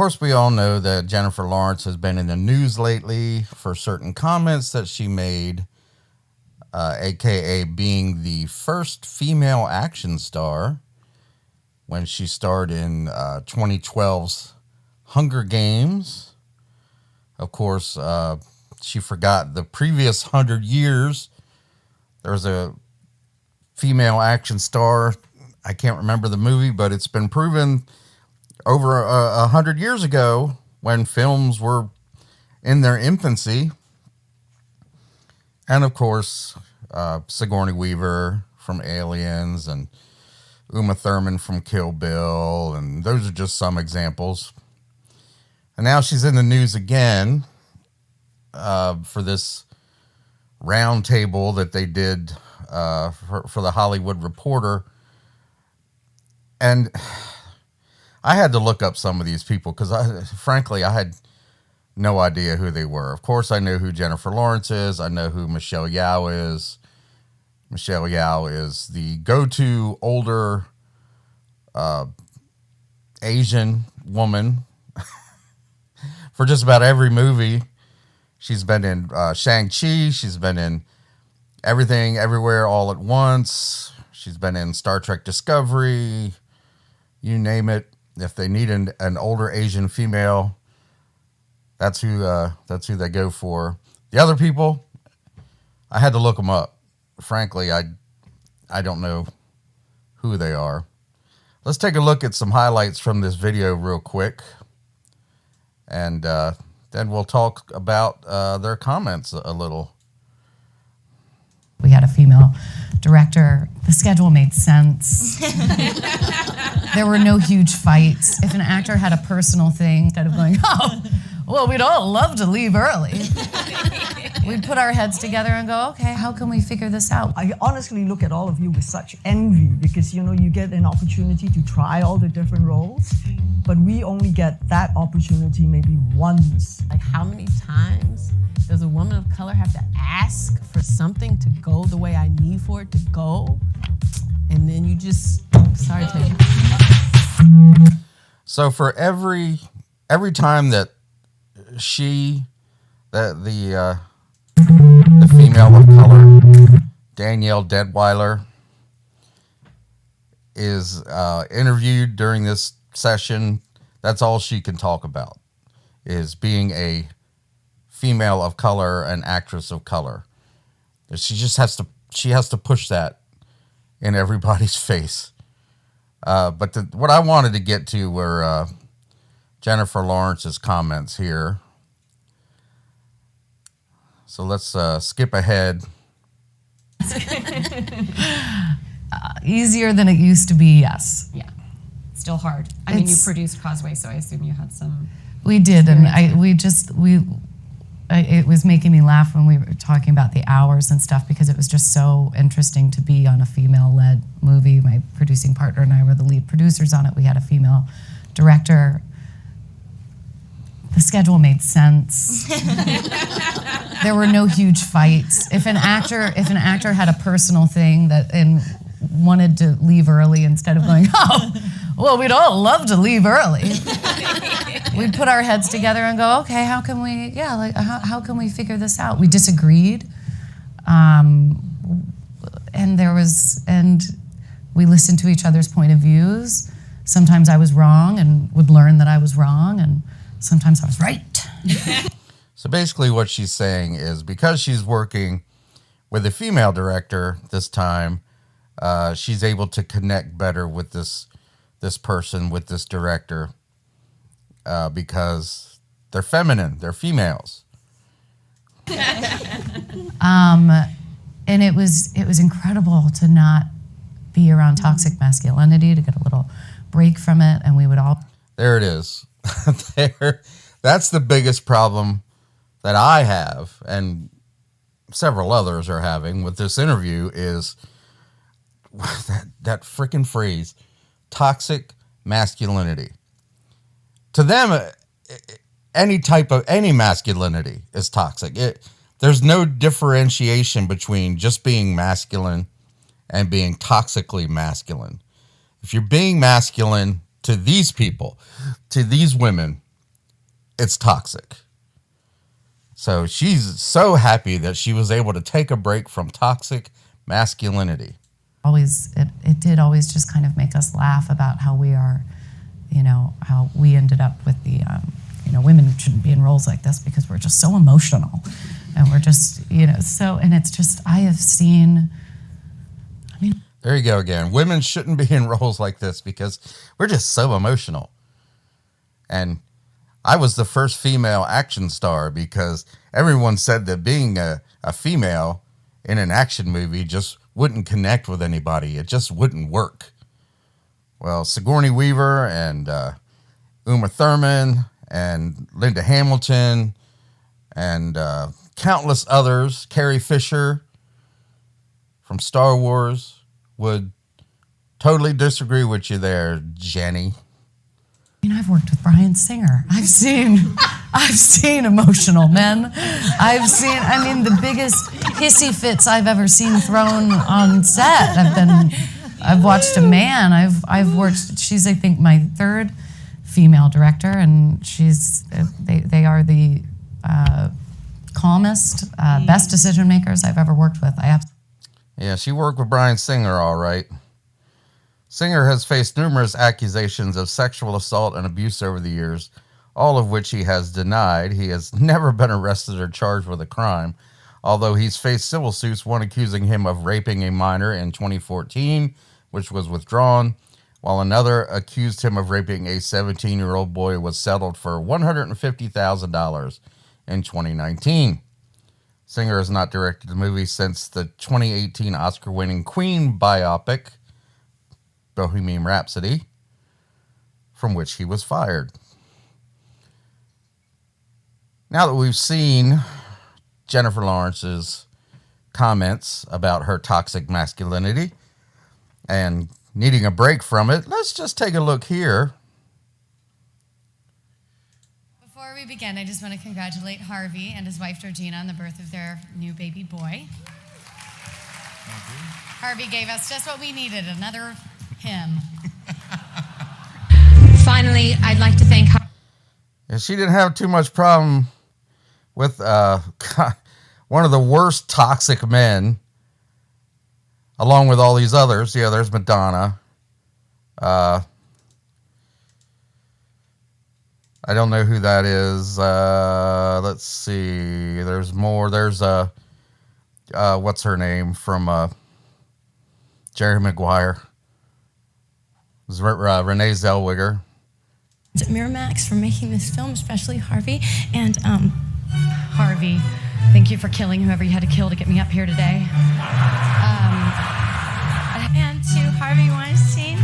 course, we all know that Jennifer Lawrence has been in the news lately for certain comments that she made, aka being the first female action star when she starred in 2012's Hunger Games. Of course, she forgot the previous 100 years. There was a female action star. I can't remember the movie, but it's been proven over 100 years ago when films were in their infancy. And of course, Sigourney Weaver from Aliens and Uma Thurman from Kill Bill. And those are just some examples. And now she's in the news again for this round table that they did for the Hollywood Reporter. And I had to look up some of these people because, frankly, I had no idea who they were. Of course, I know who Jennifer Lawrence is. I know who Michelle Yeoh is. Michelle Yeoh is the go-to older Asian woman for just about every movie. She's been in Shang-Chi. She's been in Everything, Everywhere, All at Once. She's been in Star Trek Discovery. You name it. If they need an older Asian female, that's who they go for. The other people, I had to look them up. Frankly, I don't know who they are. Let's take a look at some highlights from this video real quick, and then we'll talk about their comments a little. We had a female director. The schedule made sense. There were no huge fights. If an actor had a personal thing, instead of going, oh, well, we'd all love to leave early, we'd put our heads together and go, okay, how can we figure this out? I honestly look at all of you with such envy because, you get an opportunity to try all the different roles, but we only get that opportunity maybe once. Like, how many times does a woman of color have to ask for something to go the way I need for it to go? And then you just start taking. So for every time that the female of color, Danielle Deadweiler, is interviewed during this session, that's all she can talk about, is being a female of color, an actress of color. She just has to push that in everybody's face. But what I wanted to get to were Jennifer Lawrence's comments here. So let's skip ahead. Easier than it used to be, yes. Yeah, still hard. I mean, you produced Causeway, so I assume you had some. We did, and it was making me laugh when we were talking about the hours and stuff because it was just so interesting to be on a female-led movie. My producing partner and I were the lead producers on it. We had a female director. The schedule made sense. There were no huge fights. If an actor had a personal thing and wanted to leave early instead of going, oh, well, we'd all love to leave early, we'd put our heads together and go, okay, how can we figure this out? We disagreed, and we listened to each other's point of views. Sometimes I was wrong and would learn that I was wrong, and sometimes I was right. So basically what she's saying is because she's working with a female director this time, she's able to connect better with this person, with this director, because they're feminine, they're females. And it was incredible to not be around toxic masculinity, to get a little break from it, and we would all. There it is. That's the biggest problem that I have, and several others are having with this interview, is that freaking phrase, toxic masculinity. To them, any masculinity is toxic. There's no differentiation between just being masculine and being toxically masculine. If you're being masculine to these people, to these women, it's toxic. So she's so happy that she was able to take a break from toxic masculinity. It did always just kind of make us laugh about how we are, how we ended up with the, women shouldn't be in roles like this because we're just so emotional. And we're just, and it's just, I have seen, there you go again. Women shouldn't be in roles like this because we're just so emotional. And I was the first female action star because everyone said that being a female in an action movie just wouldn't connect with anybody. It just wouldn't work. Well, Sigourney Weaver and Uma Thurman and Linda Hamilton and countless others, Carrie Fisher from Star Wars, would totally disagree with you there, Jenny. I've worked with Bryan Singer. I've seen emotional men. The biggest hissy fits I've ever seen thrown on set. I've watched a man. She's I think my third female director, and they are the calmest, best decision makers I've ever worked with. Yeah, she worked with Bryan Singer, all right. Singer has faced numerous accusations of sexual assault and abuse over the years, all of which he has denied. He has never been arrested or charged with a crime, although he's faced civil suits, one accusing him of raping a minor in 2014, which was withdrawn, while another accused him of raping a 17-year-old boy, was settled for $150,000 in 2019. Singer has not directed the movie since the 2018 Oscar-winning Queen biopic, Bohemian Rhapsody, from which he was fired. Now that we've seen Jennifer Lawrence's comments about her toxic masculinity and needing a break from it, let's just take a look here. Before we begin, I just want to congratulate Harvey and his wife Georgina on the birth of their new baby boy. Harvey gave us just what we needed, another him. Finally, I'd like to thank Yeah, she didn't have too much problem with one of the worst toxic men, along with all these others. Yeah, there's Madonna. I don't know who that is. Let's see. There's more. There's what's her name from Jerry Maguire? Renee Zellweger. Miramax for making this film, especially Harvey. And Harvey, thank you for killing whoever you had to kill to get me up here today. And to Harvey Weinstein,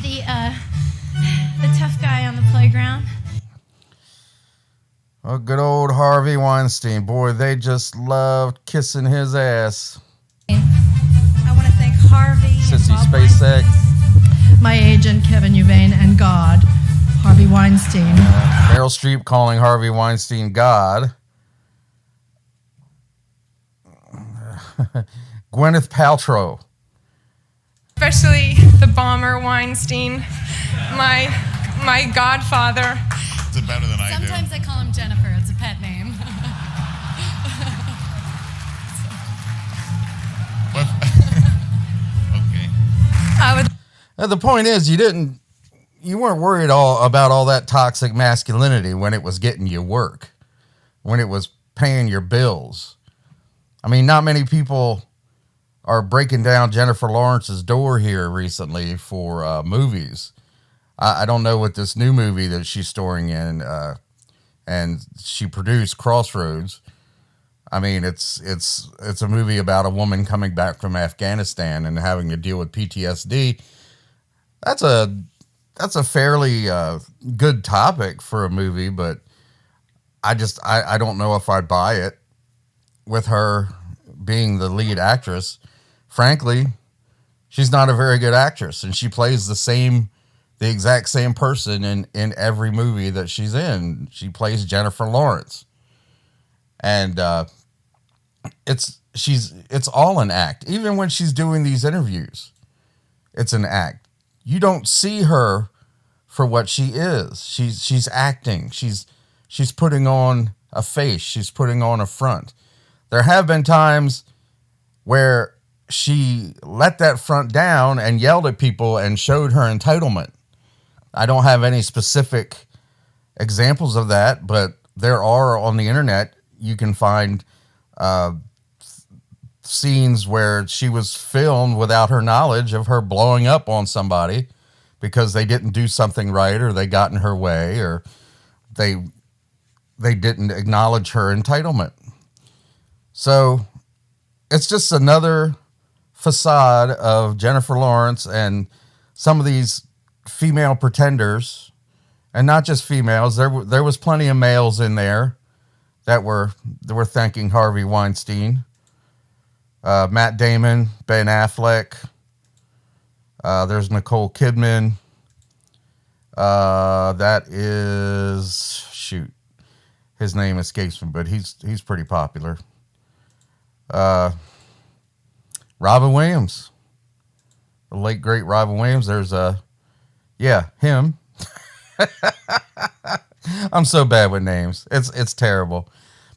the tough guy on the playground. Oh, good old Harvey Weinstein. Boy, they just loved kissing his ass. I want to thank Harvey. Sissy Bob SpaceX. Weinstein, My agent, Kevin Uvain, and God, Harvey Weinstein. Meryl Streep calling Harvey Weinstein God. Gwyneth Paltrow. Especially the bomber Weinstein, my godfather. It's better than I do. Sometimes I call him Jennifer. It's a pet name. Okay. The point is, you weren't worried about all that toxic masculinity when it was getting you work, when it was paying your bills. I mean, not many people are breaking down Jennifer Lawrence's door here recently for movies. I don't know what this new movie that she's starring in, and she produced, Crossroads. I mean, it's a movie about a woman coming back from Afghanistan and having to deal with PTSD. That's a fairly good topic for a movie, but I don't know if I'd buy it with her being the lead actress. Frankly, she's not a very good actress, and she plays the exact same person in every movie that she's in. She plays Jennifer Lawrence. And it's all an act. Even when she's doing these interviews, it's an act. You don't see her for what she is. She's acting. She's she's putting on a face. She's putting on a front. There have been times where she let that front down and yelled at people and showed her entitlement. I don't have any specific examples of that, but there are on the internet. You can find scenes where she was filmed without her knowledge of her blowing up on somebody because they didn't do something right, or they got in her way, or they didn't acknowledge her entitlement. So it's just another facade of Jennifer Lawrence and some of these female pretenders, and not just females. There was plenty of males in there that were thanking Harvey Weinstein. Matt Damon, Ben Affleck. There's Nicole Kidman. That is, shoot, his name escapes me, but he's pretty popular. Robin Williams, the late great Robin Williams. There's him. I'm so bad with names. It's terrible.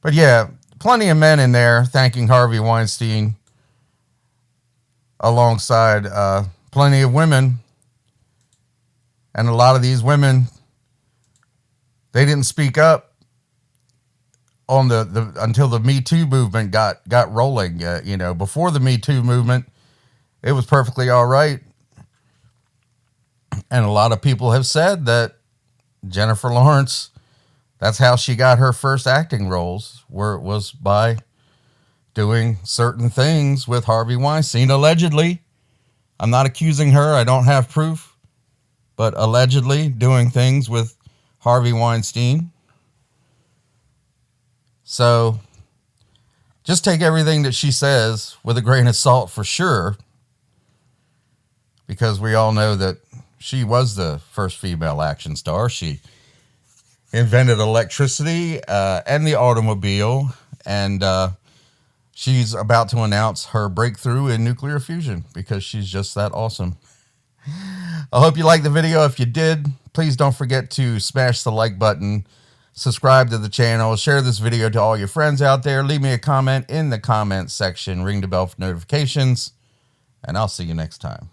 But yeah, plenty of men in there thanking Harvey Weinstein, alongside plenty of women. And a lot of these women, they didn't speak up on the until the Me Too movement got rolling. Before the Me Too movement, it was perfectly all right. And a lot of people have said that Jennifer Lawrence, that's how she got her first acting roles, was by doing certain things with Harvey Weinstein, allegedly. I'm not accusing her. I don't have proof. But allegedly doing things with Harvey Weinstein. So just take everything that she says with a grain of salt for sure, because we all know that she was the first female action star. She invented electricity and the automobile, and she's about to announce her breakthrough in nuclear fusion because she's just that awesome. I hope you liked the video. If you did, please don't forget to smash the like button, subscribe to the channel, share this video to all your friends out there, leave me a comment in the comment section, ring the bell for notifications, and I'll see you next time.